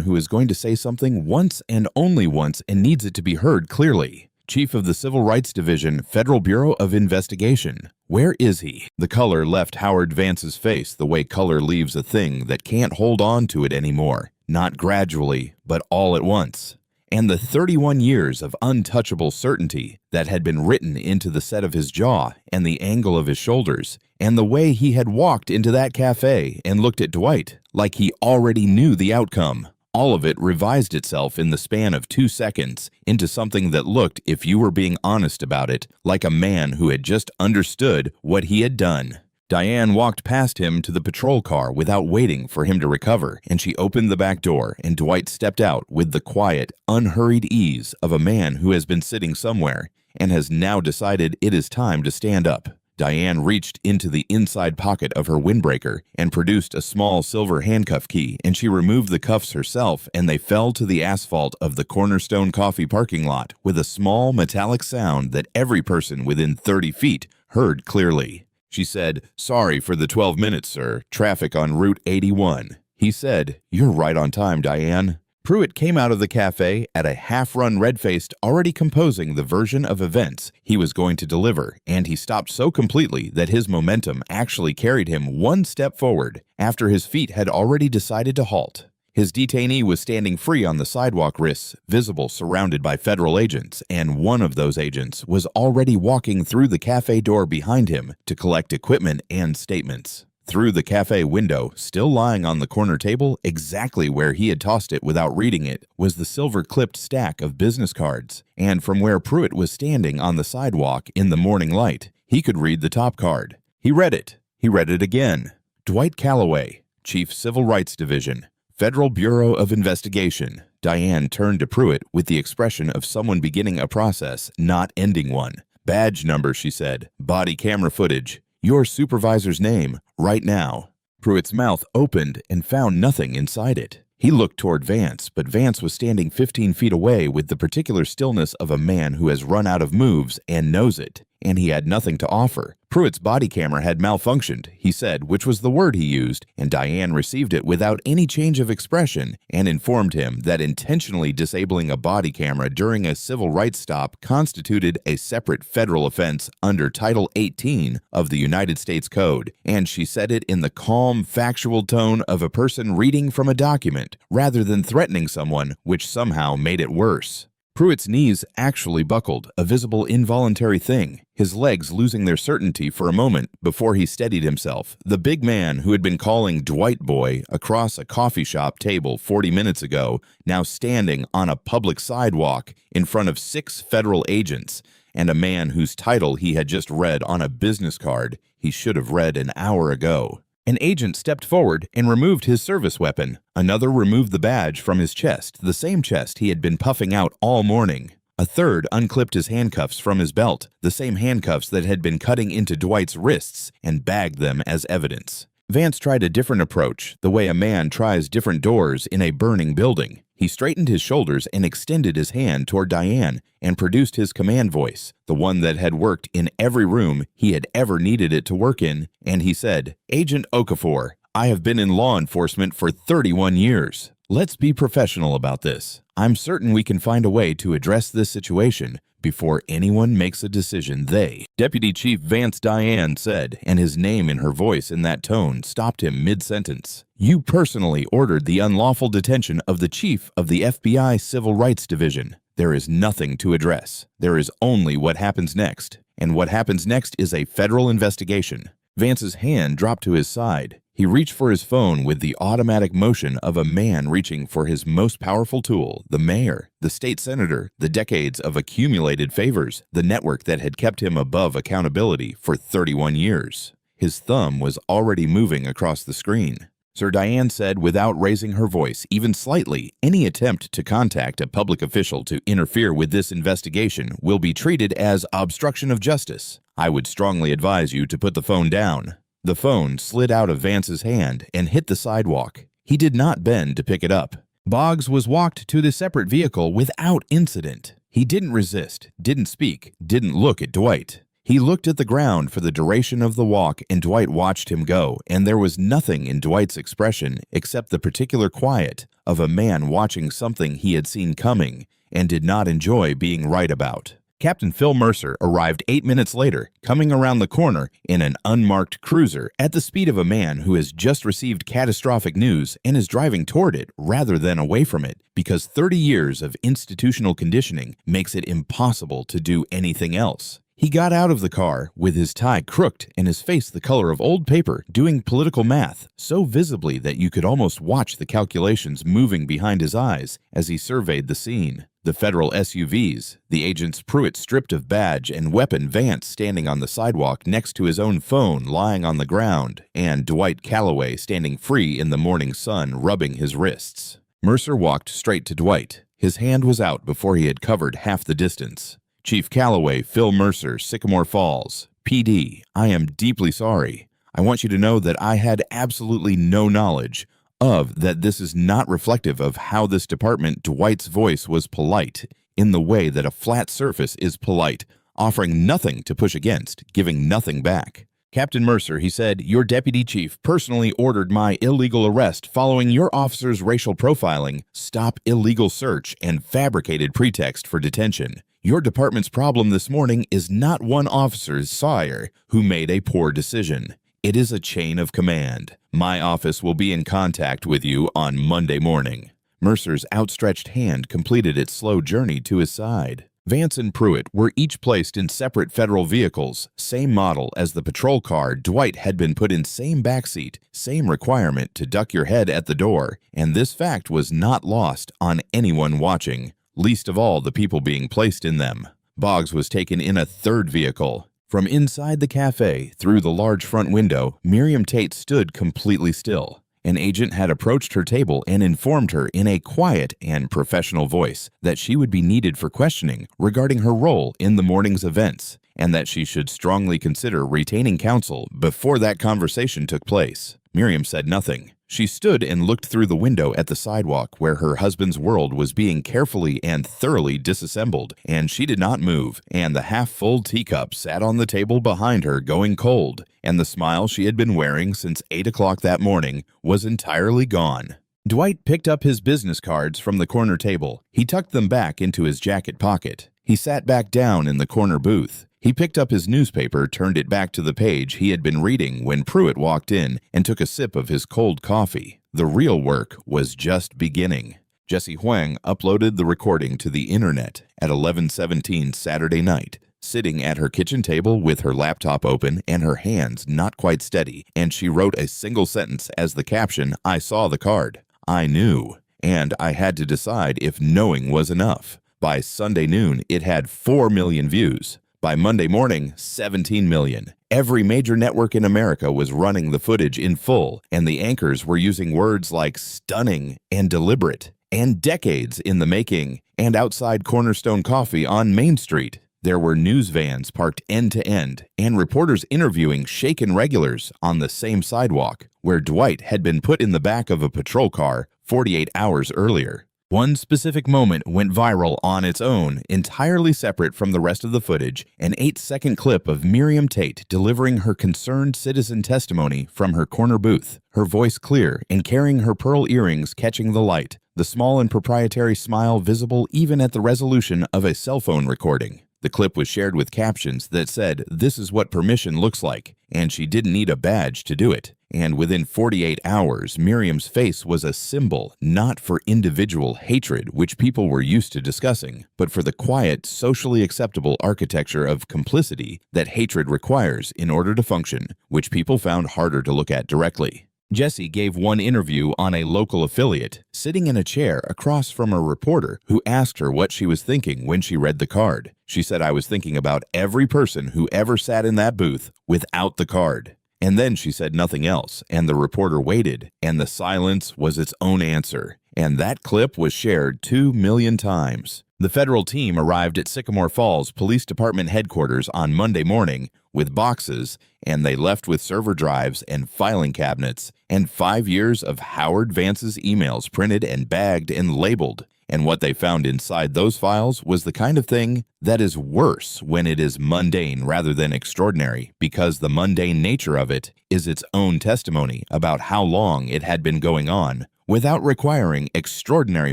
who is going to say something once and only once and needs it to be heard clearly. Chief of the Civil Rights Division, Federal Bureau of Investigation. Where is he? The color left Howard Vance's face the way color leaves a thing that can't hold on to it anymore. Not gradually, but all at once. And the 31 years of untouchable certainty that had been written into the set of his jaw and the angle of his shoulders, and the way he had walked into that cafe and looked at Dwight like he already knew the outcome. All of it revised itself in the span of 2 seconds into something that looked, if you were being honest about it, like a man who had just understood what he had done. Diane walked past him to the patrol car without waiting for him to recover, and she opened the back door, and Dwight stepped out with the quiet, unhurried ease of a man who has been sitting somewhere and has now decided it is time to stand up. Diane reached into the inside pocket of her windbreaker and produced a small silver handcuff key, and she removed the cuffs herself, and they fell to the asphalt of the Cornerstone Coffee parking lot with a small metallic sound that every person within 30 feet heard clearly. She said, "Sorry for the 12 minutes, sir. Traffic on Route 81. He said, "You're right on time, Diane." Pruitt came out of the cafe at a half-run red-faced, already composing the version of events he was going to deliver, and he stopped so completely that his momentum actually carried him one step forward after his feet had already decided to halt. His detainee was standing free on the sidewalk wrists, visible, surrounded by federal agents, and one of those agents was already walking through the cafe door behind him to collect equipment and statements. Through the cafe window, still lying on the corner table, exactly where he had tossed it without reading it, was the silver-clipped stack of business cards, and from where Pruitt was standing on the sidewalk in the morning light, he could read the top card. He read it. He read it again. Dwight Calloway, Chief Civil Rights Division, Federal Bureau of Investigation. Diane turned to Pruitt with the expression of someone beginning a process, not ending one. "Badge number," she said. "Body camera footage. Your supervisor's name, right now." Pruitt's mouth opened and found nothing inside it. He looked toward Vance, but Vance was standing 15 feet away with the particular stillness of a man who has run out of moves and knows it, and he had nothing to offer. Pruitt's body camera had malfunctioned, he said, which was the word he used, and Diane received it without any change of expression and informed him that intentionally disabling a body camera during a civil rights stop constituted a separate federal offense under Title 18 of the United States Code, and she said it in the calm, factual tone of a person reading from a document rather than threatening someone, which somehow made it worse. Pruitt's knees actually buckled, a visible involuntary thing, his legs losing their certainty for a moment before he steadied himself. The big man who had been calling Dwight Boy across a coffee shop table 40 minutes ago, now standing on a public sidewalk in front of 6 federal agents, and a man whose title he had just read on a business card he should have read an hour ago. An agent stepped forward and removed his service weapon. Another removed the badge from his chest, the same chest he had been puffing out all morning. A third unclipped his handcuffs from his belt, the same handcuffs that had been cutting into Dwight's wrists, and bagged them as evidence. Vance tried a different approach, the way a man tries different doors in a burning building. He straightened his shoulders and extended his hand toward Diane and produced his command voice, the one that had worked in every room he had ever needed it to work in, and he said, "Agent Okafor, I have been in law enforcement for 31 years. Let's be professional about this. I'm certain we can find a way to address this situation before anyone makes a decision they." Deputy Chief Vance Diane said, and his name in her voice in that tone stopped him mid-sentence. "You personally ordered the unlawful detention of the chief of the FBI Civil Rights Division. There is nothing to address. There is only what happens next. And what happens next is a federal investigation." Vance's hand dropped to his side. He reached for his phone with the automatic motion of a man reaching for his most powerful tool, the mayor, the state senator, the decades of accumulated favors, the network that had kept him above accountability for 31 years. His thumb was already moving across the screen. Sir, Diane said without raising her voice, even slightly, any attempt to contact a public official to interfere with this investigation will be treated as obstruction of justice. I would strongly advise you to put the phone down. The phone slid out of Vance's hand and hit the sidewalk. He did not bend to pick it up. Boggs was walked to the separate vehicle without incident. He didn't resist, didn't speak, didn't look at Dwight. He looked at the ground for the duration of the walk, and Dwight watched him go, and there was nothing in Dwight's expression except the particular quiet of a man watching something he had seen coming and did not enjoy being right about. Captain Phil Mercer arrived 8 minutes later, coming around the corner in an unmarked cruiser at the speed of a man who has just received catastrophic news and is driving toward it rather than away from it, because 30 years of institutional conditioning makes it impossible to do anything else. He got out of the car with his tie crooked and his face the color of old paper, doing political math so visibly that you could almost watch the calculations moving behind his eyes as he surveyed the scene. The federal SUVs, the agents Pruitt stripped of badge and weapon Vance standing on the sidewalk next to his own phone lying on the ground, and Dwight Calloway standing free in the morning sun rubbing his wrists. Mercer walked straight to Dwight. His hand was out before he had covered half the distance. Chief Calloway, Phil Mercer, Sycamore Falls. PD, I am deeply sorry. I want you to know that I had absolutely no knowledge of that. This is not reflective of how this department. Dwight's voice was polite in the way that a flat surface is polite, offering nothing to push against, giving nothing back. Captain Mercer, he said, your deputy chief personally ordered my illegal arrest following your officer's racial profiling, stop illegal search, and fabricated pretext for detention. Your department's problem this morning is not one officer's sire who made a poor decision. It is a chain of command. My office will be in contact with you on Monday morning. Mercer's outstretched hand completed its slow journey to his side. Vance and Pruitt were each placed in separate federal vehicles, same model as the patrol car. Dwight had been put in same backseat, same requirement to duck your head at the door, and this fact was not lost on anyone watching, least of all the people being placed in them. Boggs was taken in a third vehicle. From inside the café, through the large front window, Miriam Tate stood completely still. An agent had approached her table and informed her in a quiet and professional voice that she would be needed for questioning regarding her role in the morning's events, and that she should strongly consider retaining counsel before that conversation took place. Miriam said nothing. She stood and looked through the window at the sidewalk where her husband's world was being carefully and thoroughly disassembled, and she did not move, and the half-full teacup sat on the table behind her going cold, and the smile she had been wearing since 8 o'clock that morning was entirely gone. Dwight picked up his business cards from the corner table. He tucked them back into his jacket pocket. He sat back down in the corner booth. He picked up his newspaper, turned it back to the page he had been reading when Pruitt walked in, and took a sip of his cold coffee. The real work was just beginning. Jessie Huang uploaded the recording to the internet at 11:17 Saturday night, sitting at her kitchen table with her laptop open and her hands not quite steady, and she wrote a single sentence as the caption, "I saw the card. I knew, and I had to decide if knowing was enough." By Sunday noon, it had 4 million views. By Monday morning, 17 million. Every major network in America was running the footage in full, and the anchors were using words like stunning and deliberate and decades in the making and outside Cornerstone Coffee on Main Street. There were news vans parked end to end and reporters interviewing shaken regulars on the same sidewalk where Dwight had been put in the back of a patrol car 48 hours earlier. One specific moment went viral on its own, entirely separate from the rest of the footage, an 8-second clip of Miriam Tate delivering her concerned citizen testimony from her corner booth, her voice clear and carrying her pearl earrings catching the light, the small and proprietary smile visible even at the resolution of a cell phone recording. The clip was shared with captions that said, "This is what permission looks like," and she didn't need a badge to do it. And within 48 hours, Miriam's face was a symbol not for individual hatred, which people were used to discussing, but for the quiet, socially acceptable architecture of complicity that hatred requires in order to function, which people found harder to look at directly. Jessie gave one interview on a local affiliate, sitting in a chair across from a reporter who asked her what she was thinking when she read the card. She said, "I was thinking about every person who ever sat in that booth without the card." And then she said nothing else, and the reporter waited, and the silence was its own answer. And that clip was shared 2 million times. The federal team arrived at Sycamore Falls Police Department headquarters on Monday morning with boxes, and they left with server drives and filing cabinets and 5 years of Howard Vance's emails printed and bagged and labeled. And what they found inside those files was the kind of thing that is worse when it is mundane rather than extraordinary, because the mundane nature of it is its own testimony about how long it had been going on, without requiring extraordinary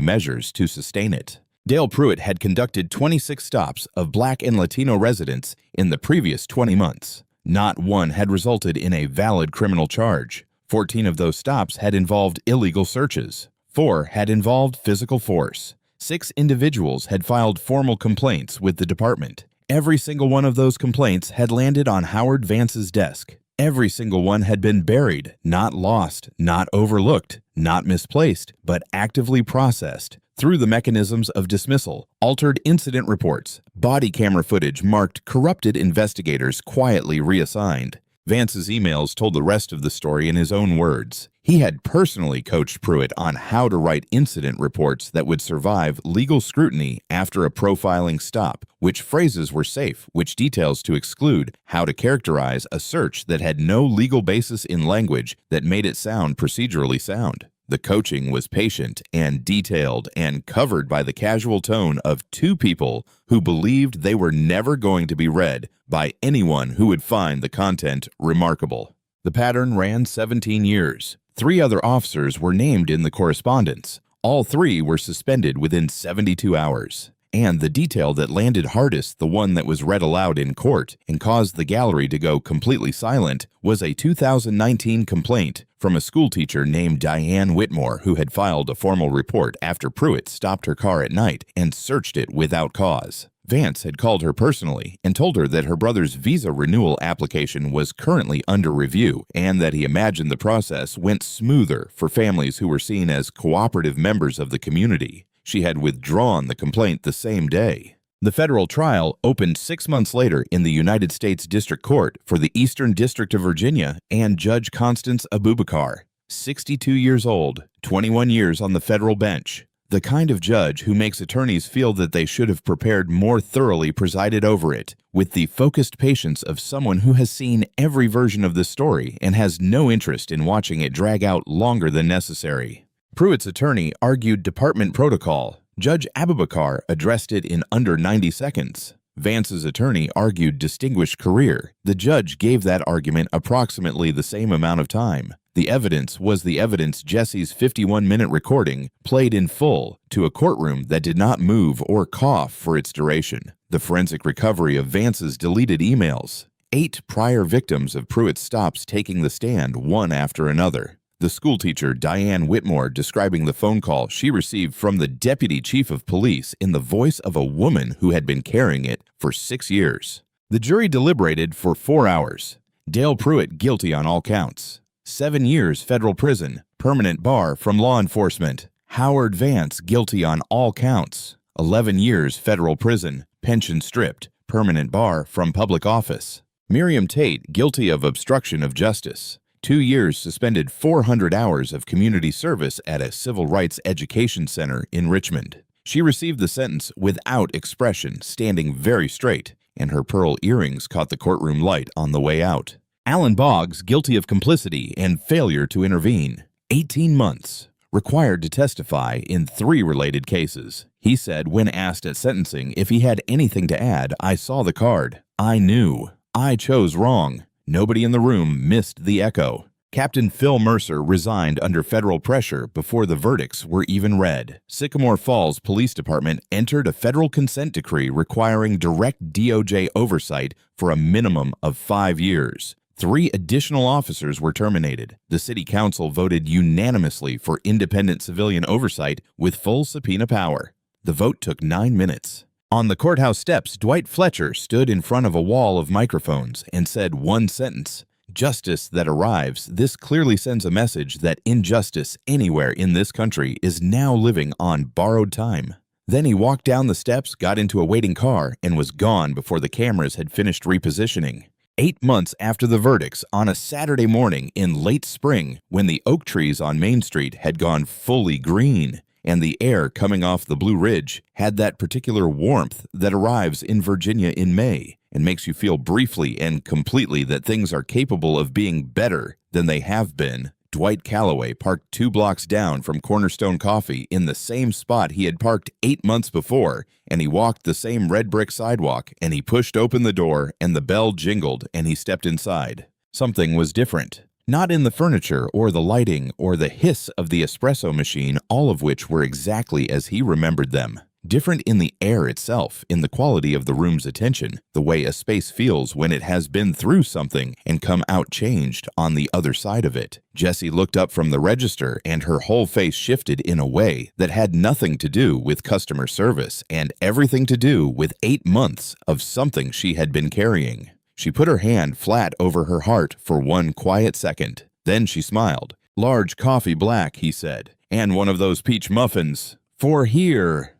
measures to sustain it. Dale Pruitt had conducted 26 stops of Black and Latino residents in the previous 20 months. Not one had resulted in a valid criminal charge. 14 of those stops had involved illegal searches. 4 had involved physical force. 6 individuals had filed formal complaints with the department. Every single one of those complaints had landed on Howard Vance's desk. Every single one had been buried, not lost, not overlooked, not misplaced, but actively processed through the mechanisms of dismissal, altered incident reports, body camera footage marked corrupted investigators quietly reassigned. Vance's emails told the rest of the story in his own words. He had personally coached Pruitt on how to write incident reports that would survive legal scrutiny after a profiling stop, which phrases were safe, which details to exclude, how to characterize a search that had no legal basis in language that made it sound procedurally sound. The coaching was patient and detailed and covered by the casual tone of 2 people who believed they were never going to be read by anyone who would find the content remarkable. The pattern ran 17 years. 3 other officers were named in the correspondence. All 3 were suspended within 72 hours. And the detail that landed hardest, the one that was read aloud in court and caused the gallery to go completely silent, was a 2019 complaint from a schoolteacher named Diane Whitmore, who had filed a formal report after Pruitt stopped her car at night and searched it without cause. Vance had called her personally and told her that her brother's visa renewal application was currently under review and that he imagined the process went smoother for families who were seen as cooperative members of the community. She had withdrawn the complaint the same day. The federal trial opened 6 months later in the United States District Court for the Eastern District of Virginia and Judge Constance Abubakar, 62 years old, 21 years on the federal bench. The kind of judge who makes attorneys feel that they should have prepared more thoroughly presided over it, with the focused patience of someone who has seen every version of the story and has no interest in watching it drag out longer than necessary. Pruitt's attorney argued department protocol. Judge Abubakar addressed it in under 90 seconds. Vance's attorney argued distinguished career. The judge gave that argument approximately the same amount of time. The evidence was the evidence Jesse's 51-minute recording played in full to a courtroom that did not move or cough for its duration. The forensic recovery of Vance's deleted emails. 8 prior victims of Pruitt's stops taking the stand one after another. The schoolteacher Diane Whitmore describing the phone call she received from the deputy chief of police in the voice of a woman who had been carrying it for 6 years. The jury deliberated for 4 hours. Dale Pruitt guilty on all counts. 7 years federal prison, permanent bar from law enforcement. Howard Vance guilty on all counts. 11 years federal prison, pension stripped, permanent bar from public office. Miriam Tate guilty of obstruction of justice. 2 years suspended 400 hours of community service at a civil rights education center in Richmond. She received the sentence without expression, standing very straight, and her pearl earrings caught the courtroom light on the way out. Alan Boggs guilty of complicity and failure to intervene. 18 months. Required to testify in 3 related cases. He said when asked at sentencing if he had anything to add, "I saw the card. I knew. I chose wrong. Nobody in the room missed the echo." Captain Phil Mercer resigned under federal pressure before the verdicts were even read. Sycamore Falls Police Department entered a federal consent decree requiring direct DOJ oversight for a minimum of 5 years. 3 additional officers were terminated. The city council voted unanimously for independent civilian oversight with full subpoena power. The vote took 9 minutes. On the courthouse steps, Dwight Fletcher stood in front of a wall of microphones and said one sentence: "Justice that arrives. This clearly sends a message that injustice anywhere in this country is now living on borrowed time." Then he walked down the steps, got into a waiting car, and was gone before the cameras had finished repositioning. 8 months after the verdicts, on a Saturday morning in late spring, when the oak trees on Main Street had gone fully green, and the air coming off the Blue Ridge had that particular warmth that arrives in Virginia in May and makes you feel briefly and completely that things are capable of being better than they have been, Dwight Calloway parked 2 blocks down from Cornerstone Coffee in the same spot he had parked 8 months before, and he walked the same red brick sidewalk, and he pushed open the door, and the bell jingled, and he stepped inside. Something was different. Not in the furniture or the lighting or the hiss of the espresso machine, all of which were exactly as he remembered them. Different in the air itself, in the quality of the room's attention, the way a space feels when it has been through something and come out changed on the other side of it. Jessie looked up from the register and her whole face shifted in a way that had nothing to do with customer service and everything to do with 8 months of something she had been carrying. She put her hand flat over her heart for one quiet second. Then she smiled. "Large coffee black," he said, "and one of those peach muffins. For here.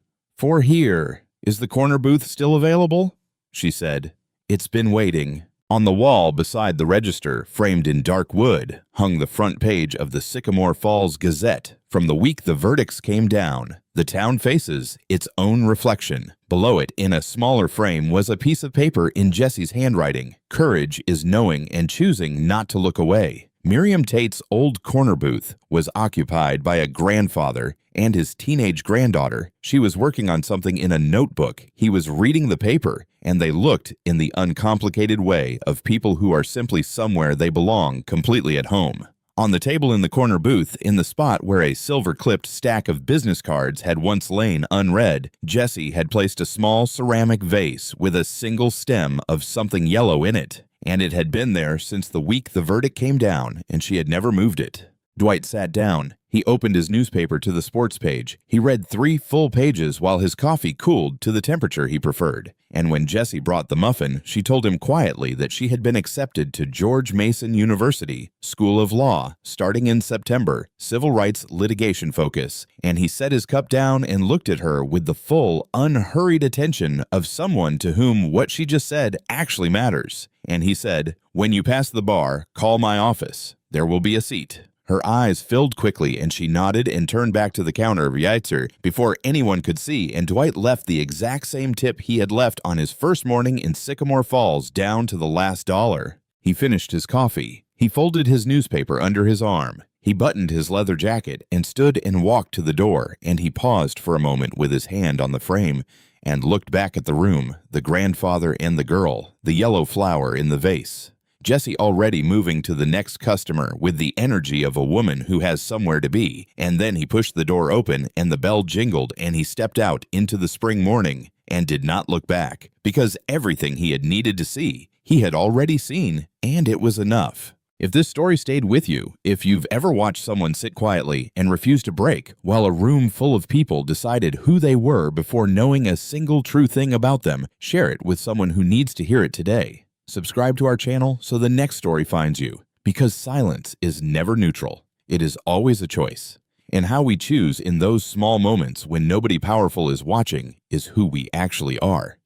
Is the corner booth still available?" She said. "It's been waiting." On the wall beside the register, framed in dark wood, hung the front page of the Sycamore Falls Gazette from the week the verdicts came down. The town faces its own reflection. Below it, in a smaller frame, was a piece of paper in Jessie's handwriting. "Courage is knowing and choosing not to look away." Miriam Tate's old corner booth was occupied by a grandfather and his teenage granddaughter. She was working on something in a notebook. He was reading the paper, and they looked in the uncomplicated way of people who are simply somewhere they belong, completely at home. On the table in the corner booth, in the spot where a silver-clipped stack of business cards had once lain unread, Jessie had placed a small ceramic vase with a single stem of something yellow in it, and it had been there since the week the verdict came down, and she had never moved it. Dwight sat down. He opened his newspaper to the sports page. He read 3 full pages while his coffee cooled to the temperature he preferred. And when Jessie brought the muffin, she told him quietly that she had been accepted to George Mason University, School of Law, starting in September, civil rights litigation focus. And he set his cup down and looked at her with the full, unhurried attention of someone to whom what she just said actually matters. And he said, "When you pass the bar, call my office. There will be a seat." Her eyes filled quickly, and she nodded and turned back to the counter of Yitzhak before anyone could see, and Dwight left the exact same tip he had left on his first morning in Sycamore Falls, down to the last dollar. He finished his coffee. He folded his newspaper under his arm. He buttoned his leather jacket and stood and walked to the door, and he paused for a moment with his hand on the frame and looked back at the room, the grandfather and the girl, the yellow flower in the vase. Jessie already moving to the next customer with the energy of a woman who has somewhere to be, and then he pushed the door open and the bell jingled and he stepped out into the spring morning and did not look back, because everything he had needed to see, he had already seen, and it was enough. If this story stayed with you, if you've ever watched someone sit quietly and refuse to break while a room full of people decided who they were before knowing a single true thing about them, share it with someone who needs to hear it today. Subscribe to our channel so the next story finds you, because silence is never neutral. It is always a choice. And how we choose in those small moments when nobody powerful is watching is who we actually are.